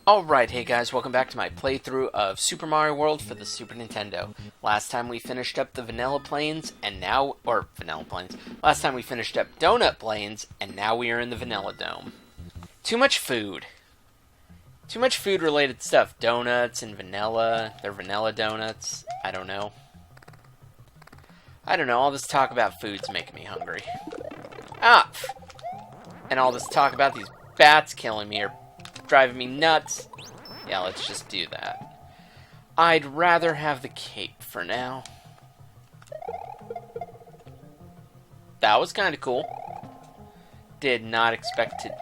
Alright, hey guys, welcome back to my playthrough of Super Mario World for the Super Nintendo. Last time we finished up the Vanilla Plains, and now, last time we finished up Donut Plains, and now we are in the Vanilla Dome. Too much food. Too much food-related stuff. Donuts and vanilla, they're vanilla donuts, I don't know. All this talk about food's making me hungry. And all this talk about these bats killing me are driving me nuts. Yeah, let's just do that. I'd rather have the cape for now. That was kind of cool. Did not expect to...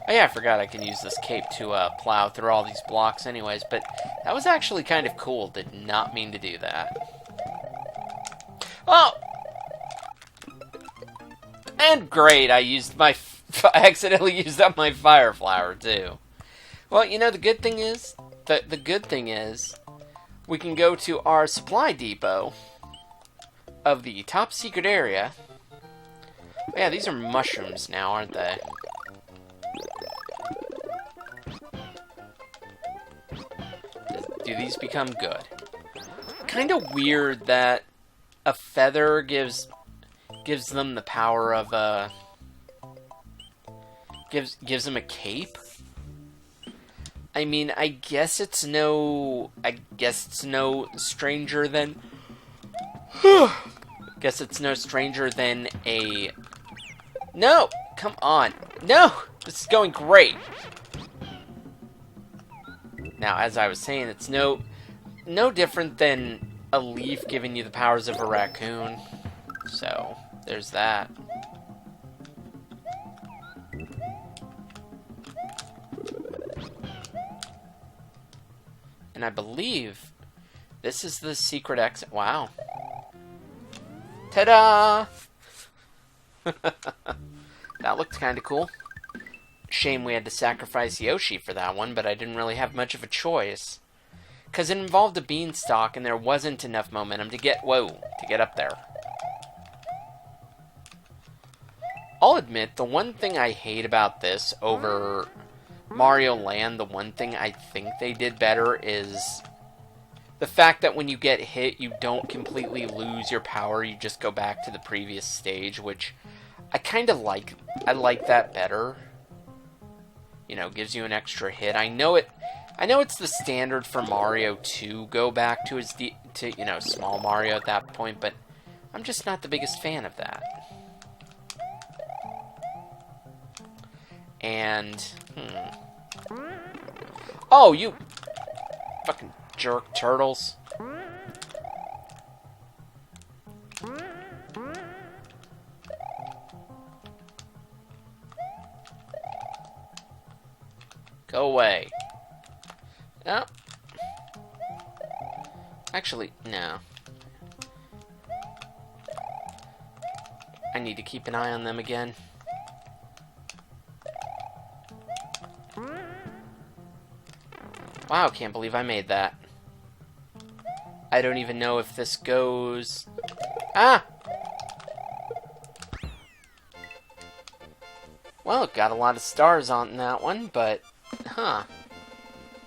Oh yeah, I forgot I can use this cape to plow through all these blocks anyways, but that was actually kind of cool. Did not mean to do that. Oh! And great, I accidentally used up my fire flower too. Well, you know, the good thing is, we can go to our supply depot of the top secret area. Oh, yeah, these are mushrooms now, aren't they? Do these become good? Kind of weird that a feather gives them the power of gives them a cape. I mean, I guess it's no stranger than a... No! Come on! No! This is going great! Now, as I was saying, it's no different than a leaf giving you the powers of a raccoon. So, there's that. And I believe this is the secret exit. Wow. Ta-da! That looked kind of cool. Shame we had to sacrifice Yoshi for that one, but I didn't really have much of a choice. Because it involved a beanstalk, and there wasn't enough momentum to get up there. I'll admit, the one thing I hate about this over Mario Land, the one thing I think they did better is the fact that when you get hit, you don't completely lose your power, you just go back to the previous stage, which I kind of like. I like that better. You know, gives you an extra hit. I know it's the standard for Mario to go back to small Mario at that point, but I'm just not the biggest fan of that. And, Oh, you fucking jerk turtles. Go away. No. Actually, no. I need to keep an eye on them again. Wow, can't believe I made that. I don't even know if this goes... Ah! Well, got a lot of stars on that one, but... Huh.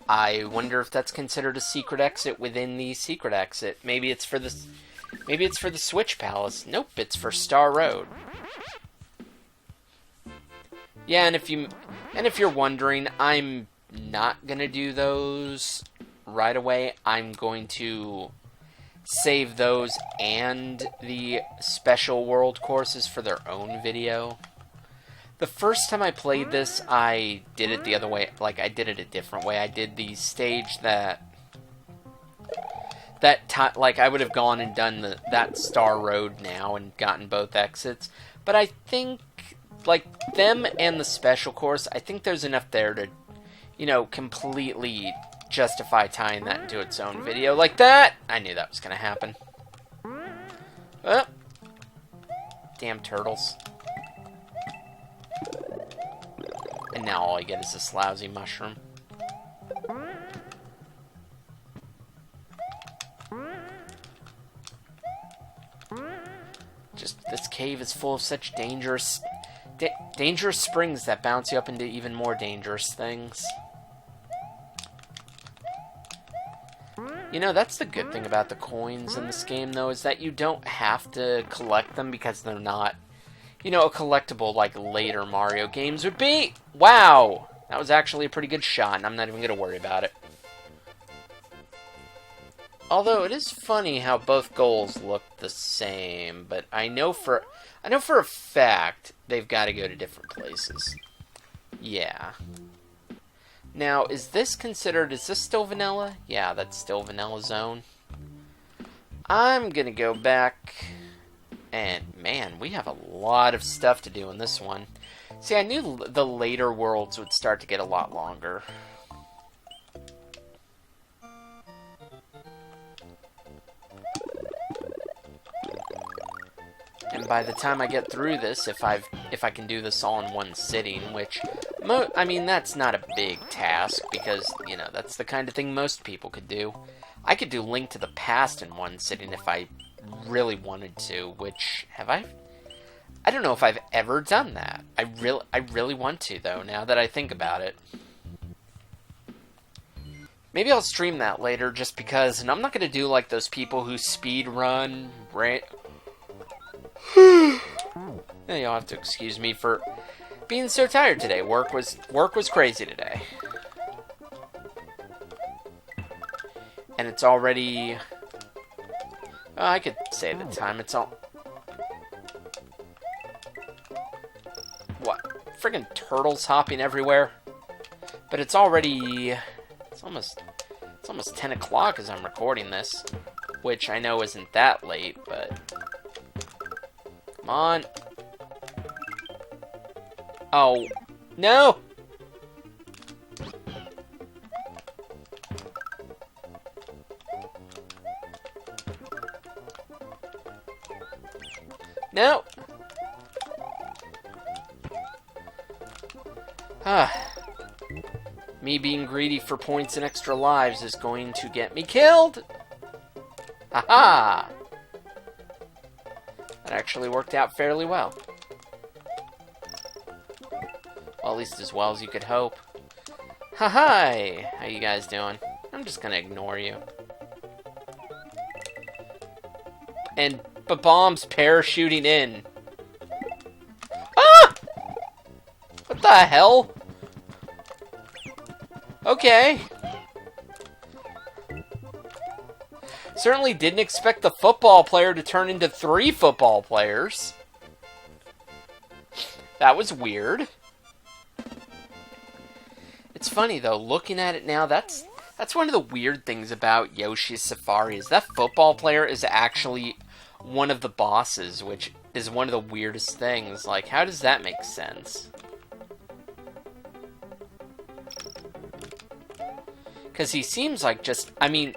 I wonder if that's considered a secret exit within the secret exit. Maybe it's for the Switch Palace. Nope, it's for Star Road. Yeah, and if you're wondering, I'm not gonna do those right away. I'm going to save those and the special world courses for their own video. The first time I played this, I did it the other way. Like, I did it a different way. I did the stage I would have gone and done that Star Road now and gotten both exits. But I think, like, them and the special course, I think there's enough there to, completely justify tying that into its own video like that. I knew that was going to happen. Oh. Damn turtles. And now all I get is this lousy mushroom. Just, this cave is full of such dangerous springs that bounce you up into even more dangerous things. You know, that's the good thing about the coins in this game, though, is that you don't have to collect them because they're not, you know, a collectible like later Mario games would be. Wow! That was actually a pretty good shot, and I'm not even going to worry about it. Although, it is funny how both goals look the same, but I know for a fact they've got to go to different places. Yeah. Now, is this still vanilla? Yeah, that's still vanilla zone. I'm gonna go back, and man, we have a lot of stuff to do in this one. See, I knew the later worlds would start to get a lot longer. And by the time I get through this, if I can do this all in one sitting, which, I mean, that's not a big task, because, you know, that's the kind of thing most people could do. I could do Link to the Past in one sitting if I really wanted to, which, have I? I don't know if I've ever done that. I really want to, though, now that I think about it. Maybe I'll stream that later, just because, and I'm not going to do like those people who speed run, You'll have to excuse me for being so tired today. Work was crazy today. And it's already... Oh, I could say the time. It's all... What? Friggin' turtles hopping everywhere. But it's already... It's almost 10 o'clock as I'm recording this. Which I know isn't that late, but... Come on. Oh, no! No! Me being greedy for points and extra lives is going to get me killed! Haha! That actually worked out fairly well. Well, at least as well as you could hope. Hi! How you guys doing? I'm just gonna ignore you. And bombs parachuting in. Ah! What the hell? Okay. Certainly didn't expect the football player to turn into 3 football players. That was weird. It's funny though, looking at it now, that's one of the weird things about Yoshi's Safari, is that football player is actually one of the bosses, which is one of the weirdest things. Like, how does that make sense? Because he seems like just, I mean...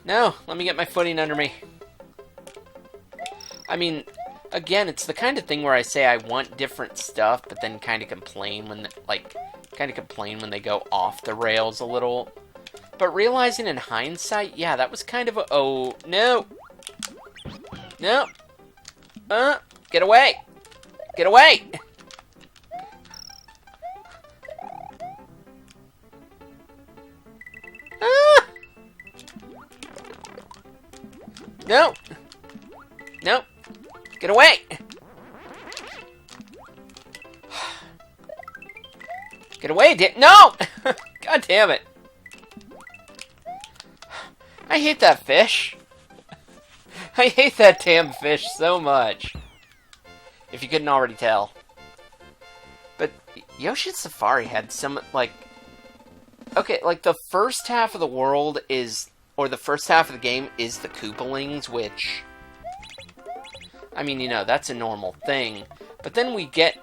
no, let me get my footing under me. I mean, again, it's the kind of thing where I say I want different stuff, but then kind of complain when, when they go off the rails a little. But realizing in hindsight, yeah, that was kind of a, oh, no. No. Get away. Get away. No! No! Get away! Get away, no! God damn it. I hate that fish. I hate that damn fish so much. If you couldn't already tell. But Yoshi's Safari had some, like... Okay, like, the first half of the world is... Or the first half of the game is the koopalings, which... I mean, you know, that's a normal thing. But then we get...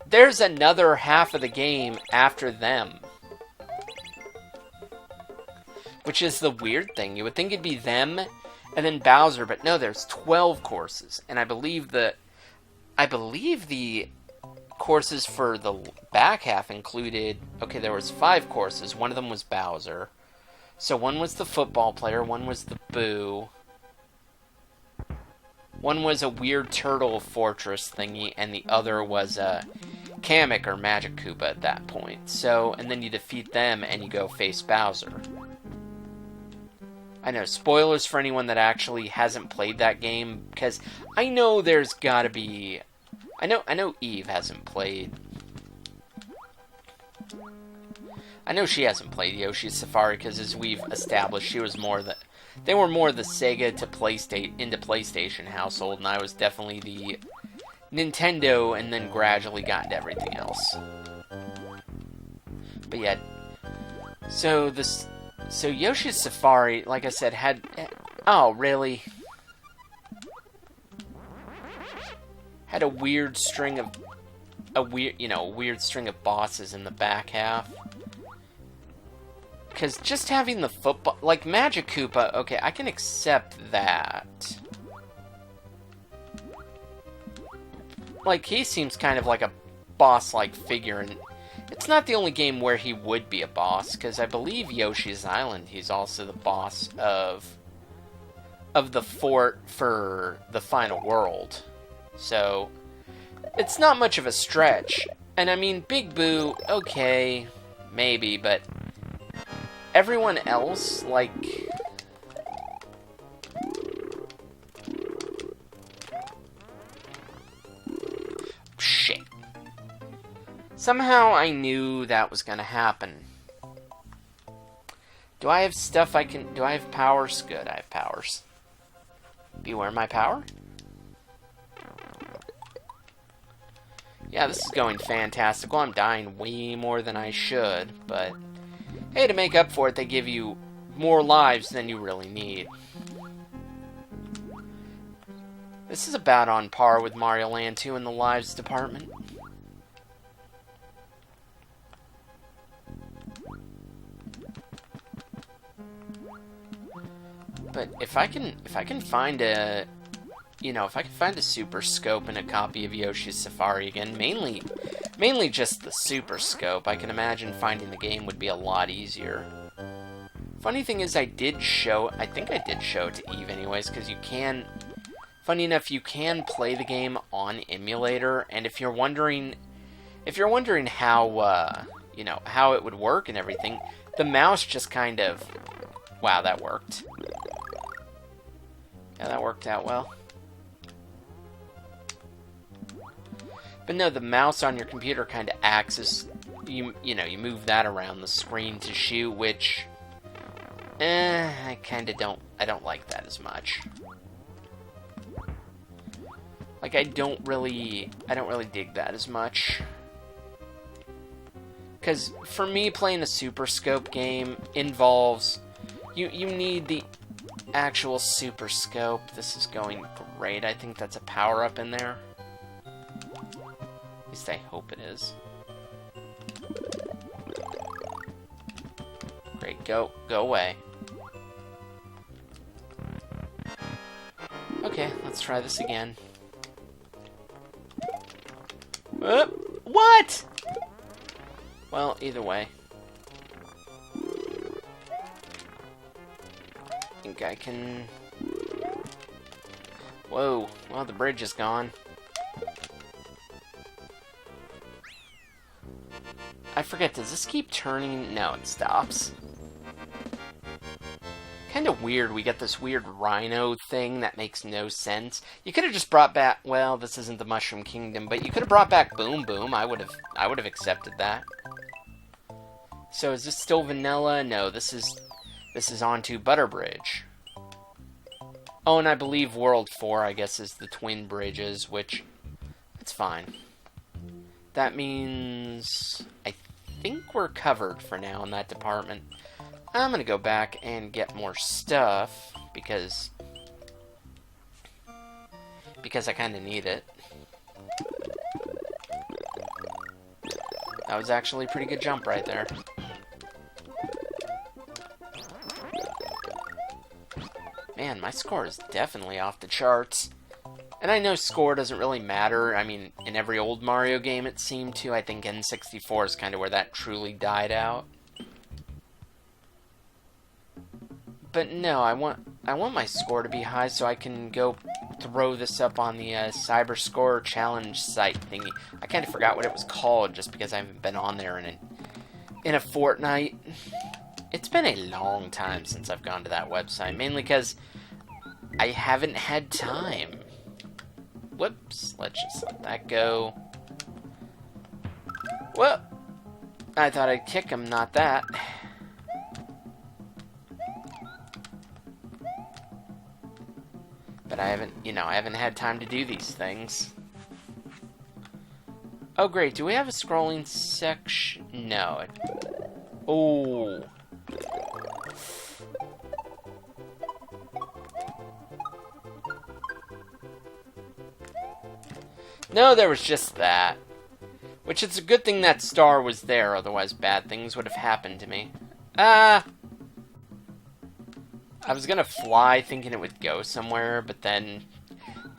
there's another half of the game after them. Which is the weird thing. You would think it'd be them and then Bowser, but no, there's 12 courses. And I believe the courses for the back half included... Okay, there was 5 courses. One of them was Bowser. So one was the football player, one was the Boo, one was a weird turtle fortress thingy, and the other was a Kamek or Magic Koopa at that point. So, and then you defeat them and you go face Bowser. I know, spoilers for anyone that actually hasn't played that game, because I know there's gotta be... I know Eve hasn't played... I know she hasn't played Yoshi's Safari, because as we've established, she was more the... They were more the Sega to PlayStation household, and I was definitely the Nintendo, and then gradually got into everything else. But yeah, so Yoshi's Safari, like I said, had... Oh, really? Had a weird string of... a weird string of bosses in the back half. Because just having the football... Like, Magic Koopa, okay, I can accept that. Like, he seems kind of like a boss-like figure, and it's not the only game where he would be a boss, because I believe Yoshi's Island, he's also the boss of the fort for the final world. So, it's not much of a stretch. And I mean, Big Boo, okay, maybe, but everyone else, like... Shit. Somehow I knew that was gonna happen. Do I have stuff I can... Do I have powers? Good, I have powers. Beware my power? Yeah, this is going fantastic. Well, I'm dying way more than I should, but... Hey, to make up for it, they give you more lives than you really need. This is about on par with Mario Land 2 in the lives department. But if I can find a... You know, if I can find a Super Scope and a copy of Yoshi's Safari again, mainly just the Super Scope, I can imagine finding the game would be a lot easier. Funny thing is, I think I did show it to Eve anyways, because you can... Funny enough, you can play the game on emulator, and if you're wondering how, you know, how it would work and everything, the mouse just kind of... Wow, that worked. Yeah, that worked out well. But no, the mouse on your computer kind of acts as... You know, you move that around the screen to shoot, which... I kind of don't... I don't like that as much. Like, I don't really dig that as much. Because, for me, playing a Super Scope game involves... You need the actual Super Scope. This is going great. I think that's a power-up in there. At least I hope it is. Great, go away. Okay, let's try this again. What? Well, either way. I think I can... Whoa, well, the bridge is gone. I forget, does this keep turning? No, it stops. Kind of weird, we get this weird rhino thing that makes no sense. You could have just brought back, well, this isn't the Mushroom Kingdom, but you could have brought back Boom Boom. I would have accepted that. So is this still vanilla? No, this is onto Butterbridge. Oh, and I believe World 4, I guess, is the twin bridges, which, it's fine. That means I think we're covered for now in that department. I'm going to go back and get more stuff, because I kind of need it. That was actually a pretty good jump right there. Man, my score is definitely off the charts. And I know score doesn't really matter. I mean, in every old Mario game it seemed to. I think N64 is kind of where that truly died out. But no, I want my score to be high so I can go throw this up on the Cyber Score Challenge site thingy. I kind of forgot what it was called just because I haven't been on there in a fortnight. It's been a long time since I've gone to that website, mainly because I haven't had time. Whoops, let's just let that go. Well, I thought I'd kick him, not that. But I haven't had time to do these things. Oh, great. Do we have a scrolling section? No. Oh. No, there was just that. Which it's a good thing that star was there, otherwise bad things would have happened to me. I was gonna fly thinking it would go somewhere, but then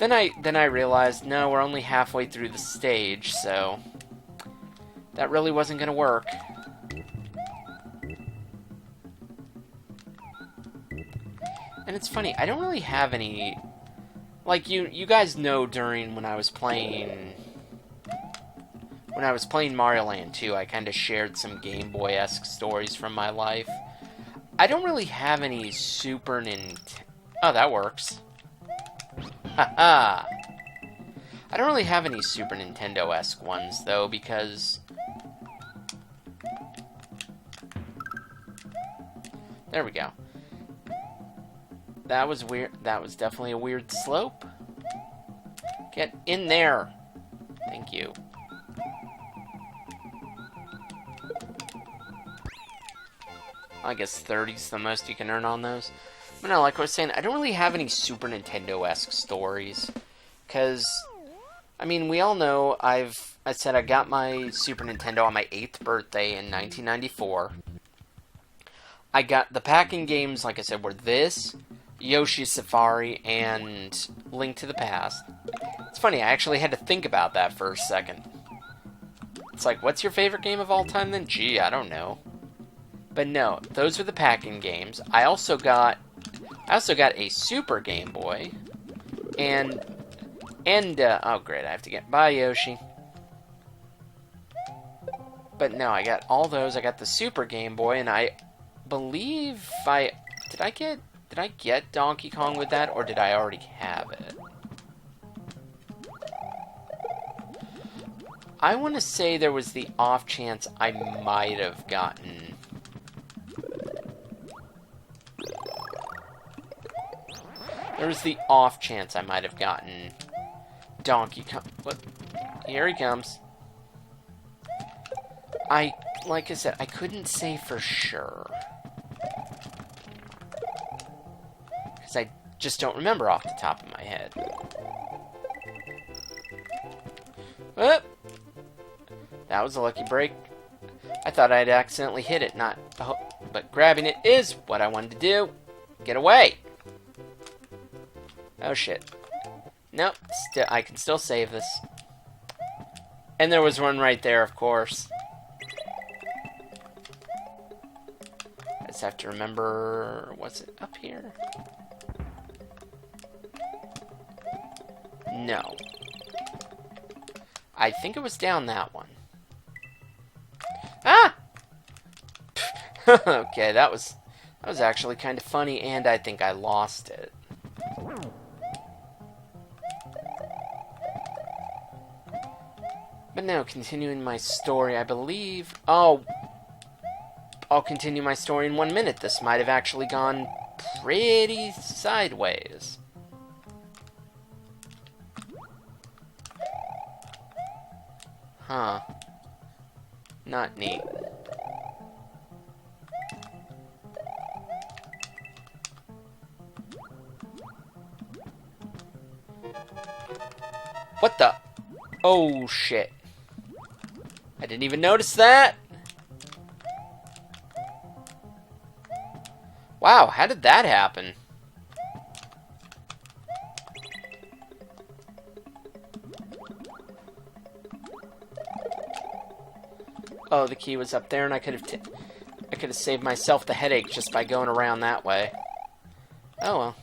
I realized, no, we're only halfway through the stage, so that really wasn't gonna work. And it's funny, I don't really have any, like, you guys know during when I was playing Mario Land 2, I kind of shared some Game Boy-esque stories from my life. I don't really have any Super Nintendo... Oh, that works. Haha! I don't really have any Super Nintendo-esque ones, though, because... There we go. That was weird. That was definitely a weird slope. Get in there! Thank you. I guess 30's the most you can earn on those. But no, like I was saying, I don't really have any Super Nintendo-esque stories. Because, I mean, we all know I said I got my Super Nintendo on my 8th birthday in 1994. I got the packing games, like I said, were this, Yoshi's Safari, and Link to the Past. It's funny, I actually had to think about that for a second. It's like, what's your favorite game of all time then? Gee, I don't know. But no, those were the packing games. I also got a Super Game Boy, and oh great, I have to get by Yoshi. But no, I got all those. I got the Super Game Boy, and I believe did I get Donkey Kong with that, or did I already have it? I want to say there was the off chance I might have gotten. There was the off chance I might have gotten Donkey Kong. What? Here he comes. Like I said, I couldn't say for sure. Because I just don't remember off the top of my head. Whoop! That was a lucky break. I thought I'd accidentally hit it, but grabbing it is what I wanted to do. Get away! Oh shit. Nope, I can still save this. And there was one right there, of course. I just have to remember... Was it up here? No. I think it was down that one. Ah! Okay, that was actually kind of funny, and I think I lost it. But now, continuing my story, I believe... Oh! I'll continue my story in 1 minute. This might have actually gone pretty sideways. Huh. Not neat. What the? Oh, shit. I didn't even notice that. Wow, how did that happen? Oh, the key was up there, and I could have saved myself the headache just by going around that way. Oh well.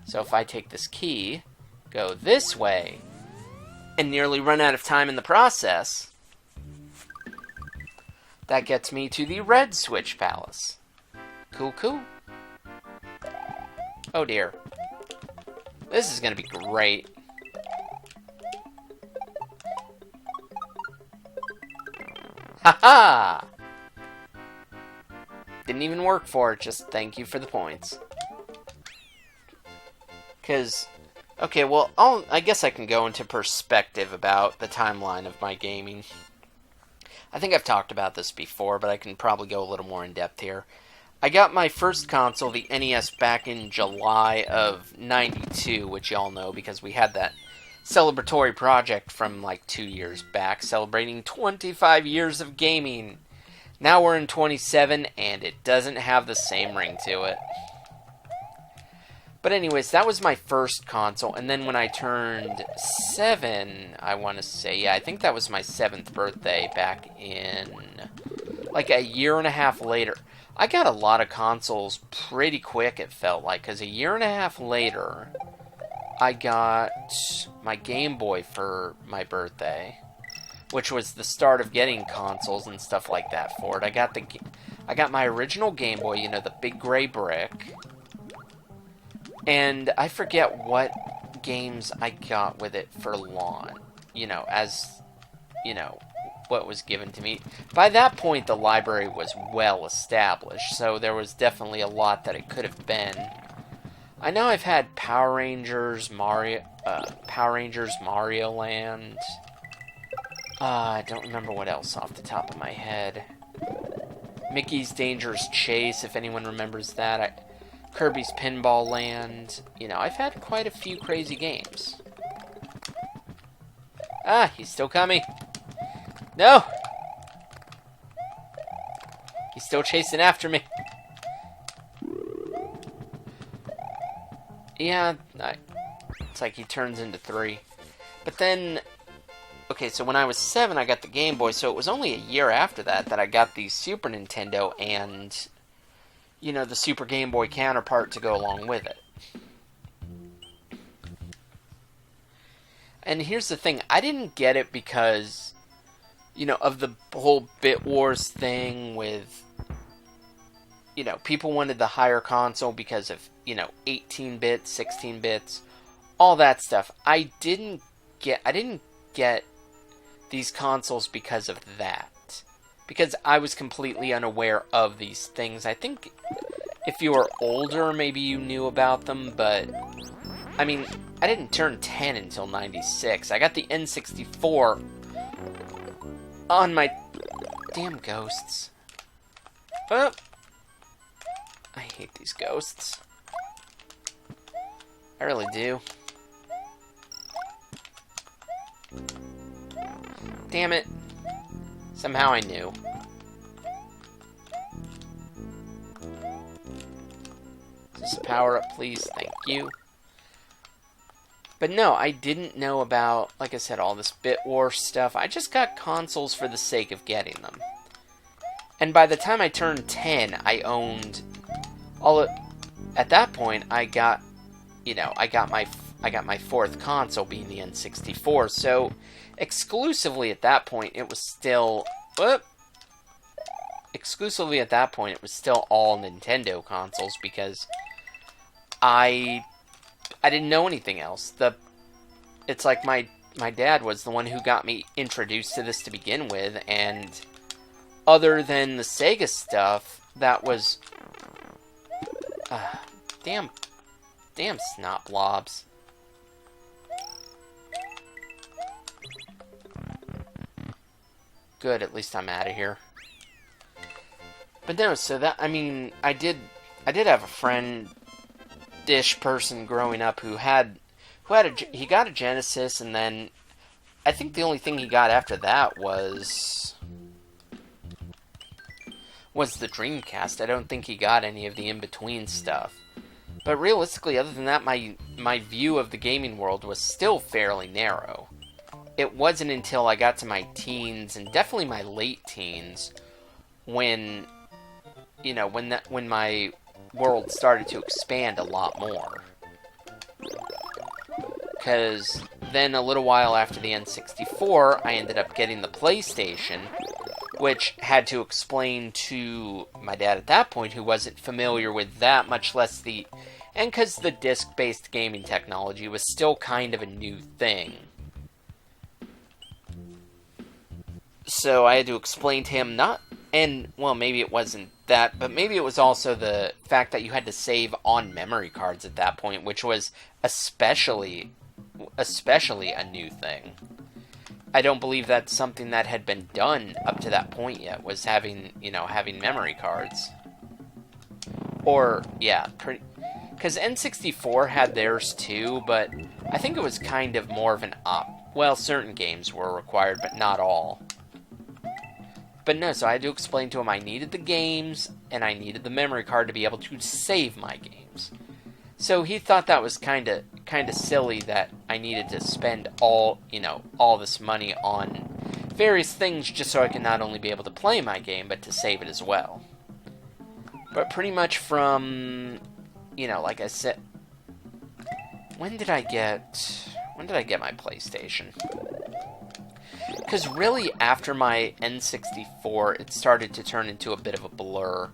So if I take this key, go this way, and nearly run out of time in the process, That gets me to the Red Switch Palace. Cool, cool. Oh dear. This is gonna be great. Haha! Didn't even work for it, just thank you for the points. Because, okay, well, I guess I can go into perspective about the timeline of my gaming. I think I've talked about this before, but I can probably go a little more in depth here. I got my first console, the NES, back in July of '92, which y'all know because we had that celebratory project from like 2 years back, celebrating 25 years of gaming. Now we're in 27, and it doesn't have the same ring to it. But anyways, that was my first console, and then when I turned 7, I want to say, yeah, I think that was my 7th birthday back in, like, a year and a half later. I got a lot of consoles pretty quick, it felt like, because a year and a half later, I got my Game Boy for my birthday, which was the start of getting consoles and stuff like that for it. I got my original Game Boy, you know, the big gray brick. And I forget what games I got with it for launch, you know, as, you know, what was given to me. By that point, the library was well established, so there was definitely a lot that it could have been. I know I've had Power Rangers, Mario Land. I don't remember what else off the top of my head. Mickey's Dangerous Chase, if anyone remembers that. Kirby's Pinball Land. You know, I've had quite a few crazy games. Ah, he's still coming. No! He's still chasing after me. Yeah, it's like he turns into 3. But then, okay, so when I was 7, I got the Game Boy, so it was only a year after that I got the Super Nintendo and, you know, the Super Game Boy counterpart to go along with it. And here's the thing, I didn't get it because, you know, of the whole Bit Wars thing with, you know, people wanted the higher console because of, you know, 18 bits, 16 bits, all that stuff. I didn't get these consoles because of that. Because I was completely unaware of these things. I think if you were older, maybe you knew about them, but I mean, I didn't turn 10 until 96. I got the N64 on my damn ghosts. Oh, I hate these ghosts. I really do. Damn it. Somehow I knew. Just power up, please. Thank you. But no, I didn't know about, like I said, all this Bit War stuff. I just got consoles for the sake of getting them. And by the time I turned 10, I owned all of, at that point, I got, you know, I got my 4th console being the N64. So exclusively at that point, it was still exclusively at that point, it was still all Nintendo consoles because I didn't know anything else. It's like my dad was the one who got me introduced to this to begin with, and other than the Sega stuff, that was damn snot blobs. Good, at least I'm out of here. But no, so that, I mean, I did have a friend-ish person growing up who he got a Genesis, and then I think the only thing he got after that was the Dreamcast. I don't think he got any of the in-between stuff. But realistically, other than that, my view of the gaming world was still fairly narrow. It wasn't until I got to my teens, and definitely my late teens, when, you know, when my world started to expand a lot more. Because then a little while after the N64, I ended up getting the PlayStation, which had to explain to my dad at that point, who wasn't familiar with that, much less the... And because the disc-based gaming technology was still kind of a new thing. So I had to explain to him not... And, well, maybe it wasn't that, but maybe it was also the fact that you had to save on memory cards at that point, which was especially a new thing. I don't believe that's something that had been done up to that point yet, was having memory cards. Or, yeah, because N64 had theirs too, but I think it was kind of more of an well, certain games were required, but not all. But no, so I had to explain to him I needed the games, and I needed the memory card to be able to save my games. So he thought that was kind of silly that I needed to spend all this money on various things just so I could not only be able to play my game, but to save it as well. But pretty much from, like I said, when did I get my PlayStation? Because really, after my N64, it started to turn into a bit of a blur.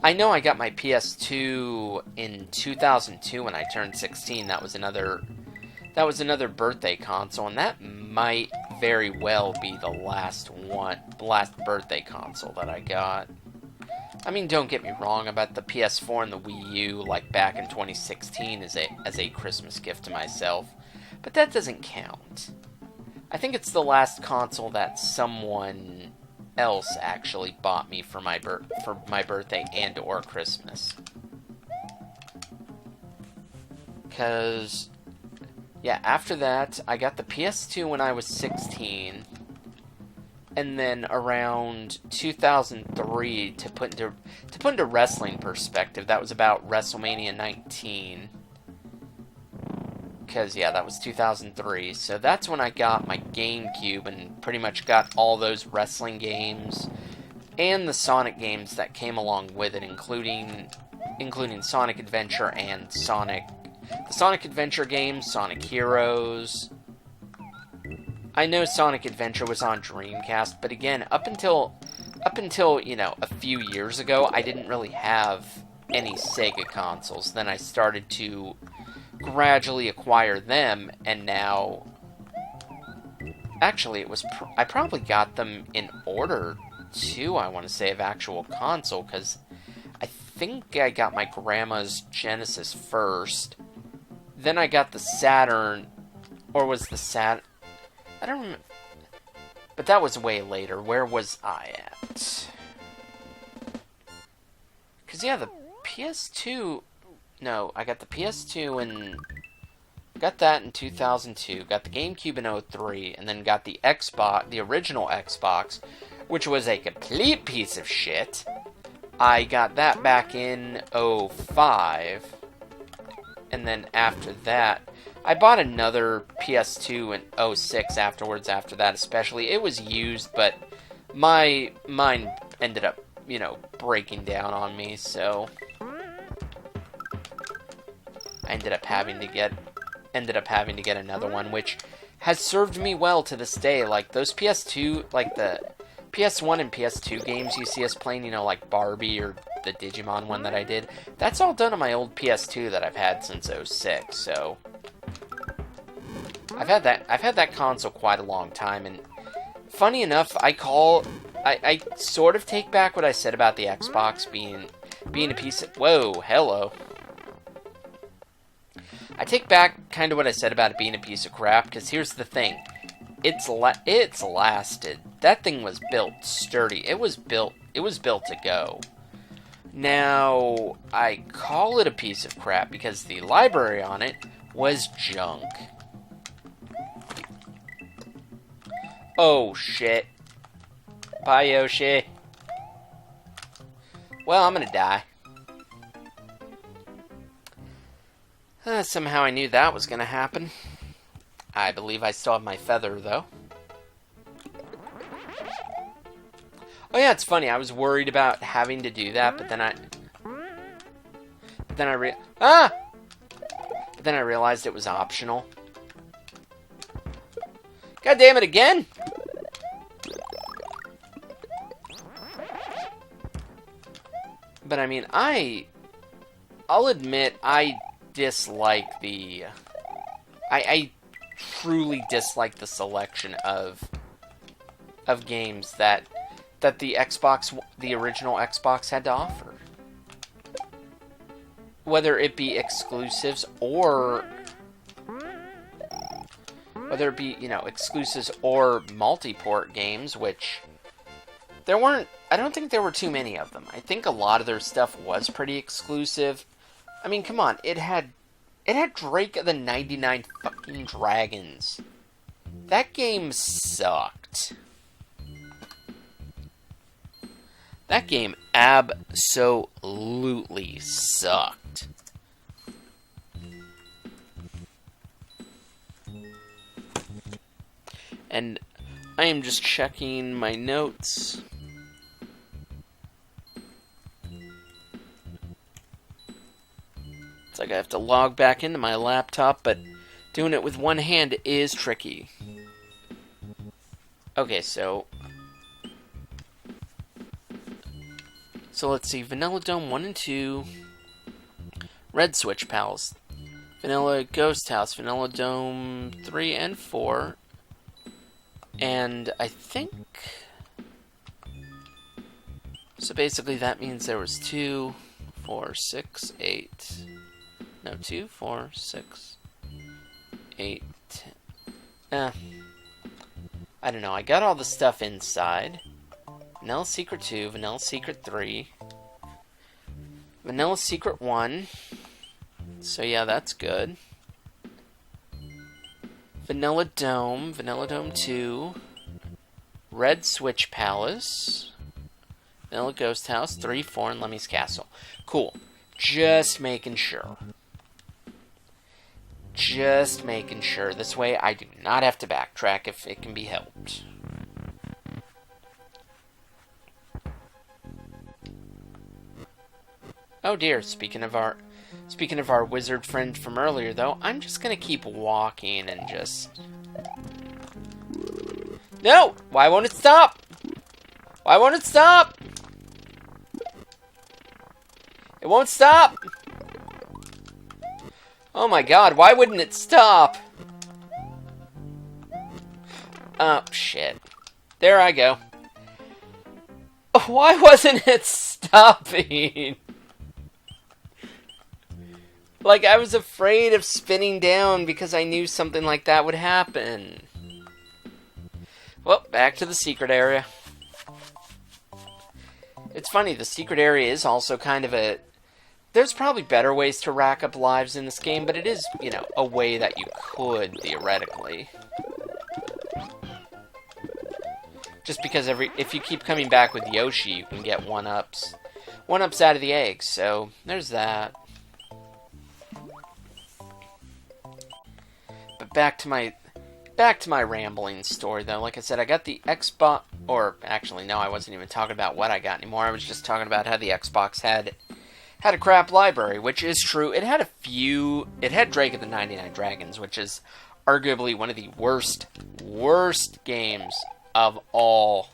I know I got my PS2 in 2002 when I turned 16. That was another birthday console, and that might very well be the last birthday console that I got. I mean, don't get me wrong about the PS4 and the Wii U, like back in 2016 as a Christmas gift to myself, but that doesn't count. I think it's the last console that someone else actually bought me for my birthday and or Christmas. Because, yeah, after that, I got the PS2 when I was 16, and then around 2003, to put into wrestling perspective, that was about WrestleMania 19. Because, yeah, that was 2003. So that's when I got my GameCube and pretty much got all those wrestling games and the Sonic games that came along with it, including Sonic Adventure and the Sonic Adventure games, Sonic Heroes. I know Sonic Adventure was on Dreamcast, but again, up until a few years ago, I didn't really have any Sega consoles. Then I started to gradually acquire them, and now, actually, I probably got them in order too, I want to say, of actual console, because I think I got my grandma's Genesis first, then I got the Saturn, or was the I don't remember, but that was way later. Where was I at? Because, yeah, the PS2... No, I got the PS2 and got that in 2002, got the GameCube in 2003, and then got the Xbox, the original Xbox, which was a complete piece of shit. I got that back in 2005, and then after that, I bought another PS2 in 2006 afterwards, after that especially. It was used, but mine ended up, breaking down on me, so I ended up having to get another one, which has served me well to this day. Like, those PS2, like the PS1 and PS2 games you see us playing, like Barbie or the Digimon one that I did, that's all done on my old PS2 that I've had since 2006, so I've had that console quite a long time, and funny enough, I sort of take back what I said about the Xbox being a piece of... Whoa, hello. I take back kind of what I said about it being a piece of crap, because here's the thing. It's lasted. That thing was built sturdy. It was built to go. Now, I call it a piece of crap because the library on it was junk. Oh, shit. Bye, Yoshi. Well, I'm gonna die. Somehow I knew that was gonna happen. I believe I still have my feather, though. Oh yeah, it's funny. I was worried about having to do that, but then I realized it was optional. God damn it again! But I mean, I'll admit I dislike the... I truly dislike the selection of games that the original Xbox had to offer. Whether it be exclusives or multi-port games, which there weren't. I don't think there were too many of them. I think a lot of their stuff was pretty exclusive. I mean, come on, it had Drake of the 99 fucking Dragons. That game sucked. That game absolutely sucked. And I am just checking my notes. It's like I have to log back into my laptop, but doing it with one hand is tricky. Okay, so let's see. Vanilla Dome 1 and 2. Red Switch Palace. Vanilla Ghost House. Vanilla Dome 3 and 4. And I think... So basically that means there was 2, 4, 6, 8... No, 2, 4, 6, 8, 10... I don't know. I got all the stuff inside. Vanilla Secret 2, Vanilla Secret 3, Vanilla Secret 1. So yeah, that's good. Vanilla Dome 2, Red Switch Palace, Vanilla Ghost House 3, 4, and Lemmy's Castle. Cool. Just making sure. Just making sure. This way I do not have to backtrack if it can be helped. Oh dear, speaking of our wizard friend from earlier, though, I'm just gonna keep walking and just... No! Why won't it stop? Why won't it stop? It won't stop! Oh my god, why wouldn't it stop? Oh, shit. There I go. Why wasn't it stopping? Like, I was afraid of spinning down because I knew something like that would happen. Well, back to the secret area. It's funny, the secret area is also kind of a... There's probably better ways to rack up lives in this game, but it is, a way that you could, theoretically. Just because if you keep coming back with Yoshi, you can get one-ups. One-ups out of the eggs, so there's that. But back to my rambling story, though. Like I said, I got the Xbox... Or, actually, no, I wasn't even talking about what I got anymore. I was just talking about how the Xbox had a crap library, which is true. It had a few... It had Drake of the 99 Dragons, which is arguably one of the worst games of all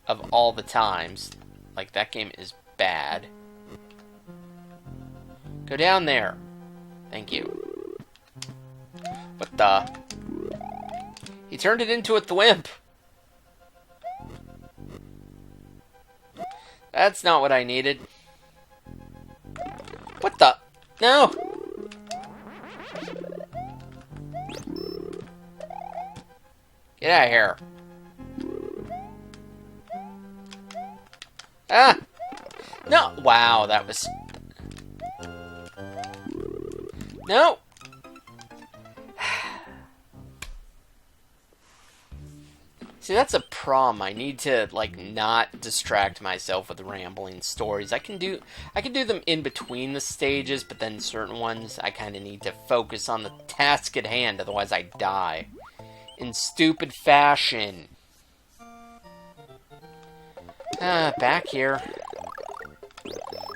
the times. Like, that game is bad. Go down there. Thank you. What the... He turned it into a thwimp. That's not what I needed. What the... No! Get out of here. Ah! No! Wow, that was... No! See, that's a problem. I need to, not distract myself with rambling stories. I can do them in between the stages, but then certain ones I kind of need to focus on the task at hand, otherwise I die. In stupid fashion. Back here.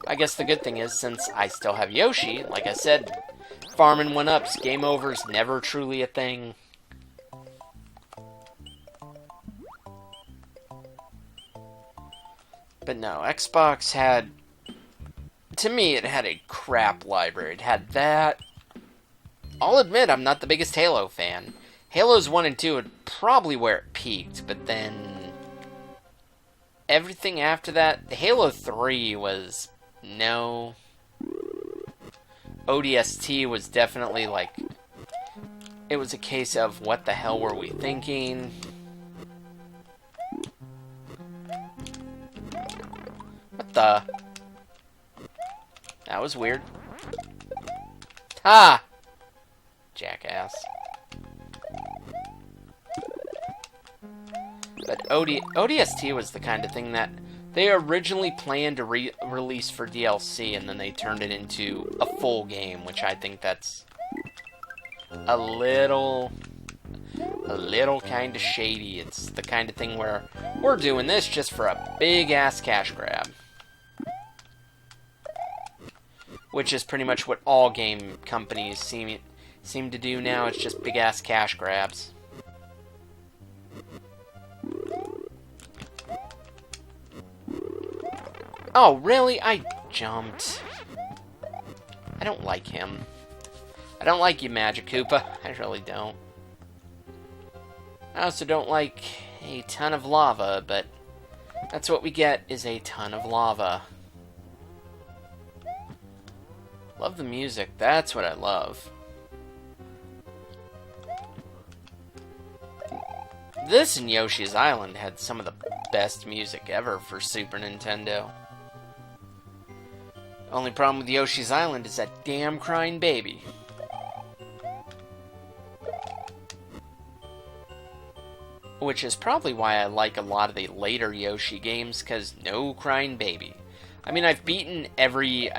I guess the good thing is, since I still have Yoshi, like I said, farming one-ups, game over's never truly a thing. But no, Xbox had to me, it had a crap library. It had that. I'll admit, I'm not the biggest Halo fan. Halos 1 and 2 are probably where it peaked, but then everything after that, Halo 3 was no. ODST was definitely like, it was a case of what the hell were we thinking? What the? That was weird. Ha! Jackass. But ODST was the kind of thing that they originally planned to release for DLC, and then they turned it into a full game, which I think that's a little kind of shady. It's the kind of thing where we're doing this just for a big-ass cash grab. Which is pretty much what all game companies seem to do now. It's just big-ass cash grabs. Oh, really? I jumped. I don't like him. I don't like you, Magic Koopa. I really don't. I also don't like a ton of lava, but that's what we get, is a ton of lava. Love the music. That's what I love. This and Yoshi's Island had some of the best music ever for Super Nintendo. Only problem with Yoshi's Island is that damn crying baby. Which is probably why I like a lot of the later Yoshi games, because no crying baby. I mean, I've beaten every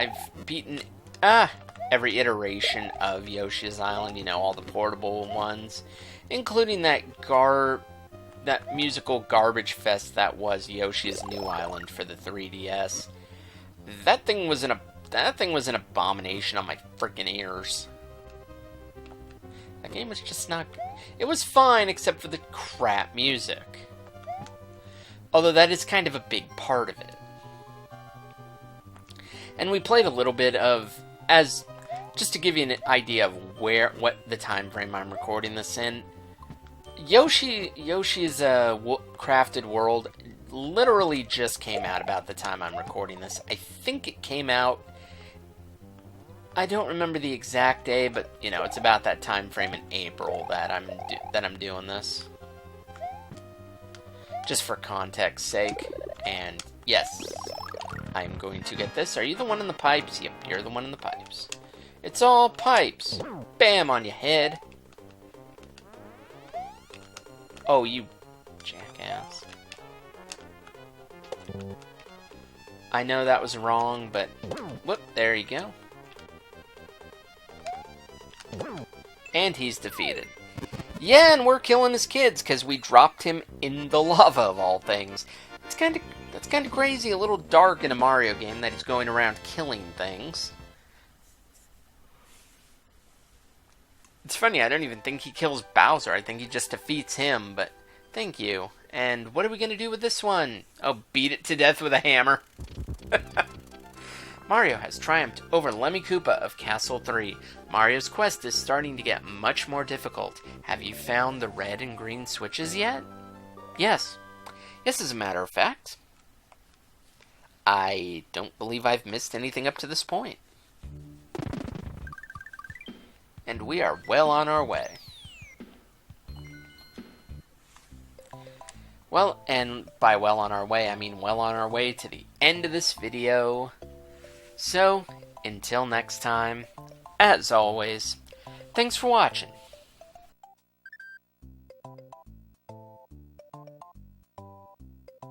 iteration of Yoshi's Island, you know, all the portable ones, including that musical garbage fest that was Yoshi's New Island for the 3DS. That thing was an abomination on my freaking ears. That game was just not. It was fine except for the crap music. Although that is kind of a big part of it. And we played a little bit of, just to give you an idea of what the time frame I'm recording this in. Yoshi's Crafted World literally just came out about the time I'm recording this. I think it came out, I don't remember the exact day, but you know, it's about that time frame in April that I'm doing this. Just for context's sake. And yes, I'm going to get this. Are you the one in the pipes? Yep, you're the one in the pipes. It's all pipes. Bam on your head. Oh, you jackass. I know that was wrong, but whoop, there you go. And he's defeated. Yeah, and we're killing his kids because we dropped him in the lava of all things. That's kind of crazy, a little dark in a Mario game that he's going around killing things. It's funny, I don't even think he kills Bowser. I think he just defeats him, but thank you. And what are we going to do with this one? Oh, beat it to death with a hammer. Mario has triumphed over Lemmy Koopa of Castle 3. Mario's quest is starting to get much more difficult. Have you found the red and green switches yet? Yes. Yes, as a matter of fact. I don't believe I've missed anything up to this point. And we are well on our way. Well, and by well on our way, I mean well on our way to the end of this video. So, until next time, as always, thanks for watching.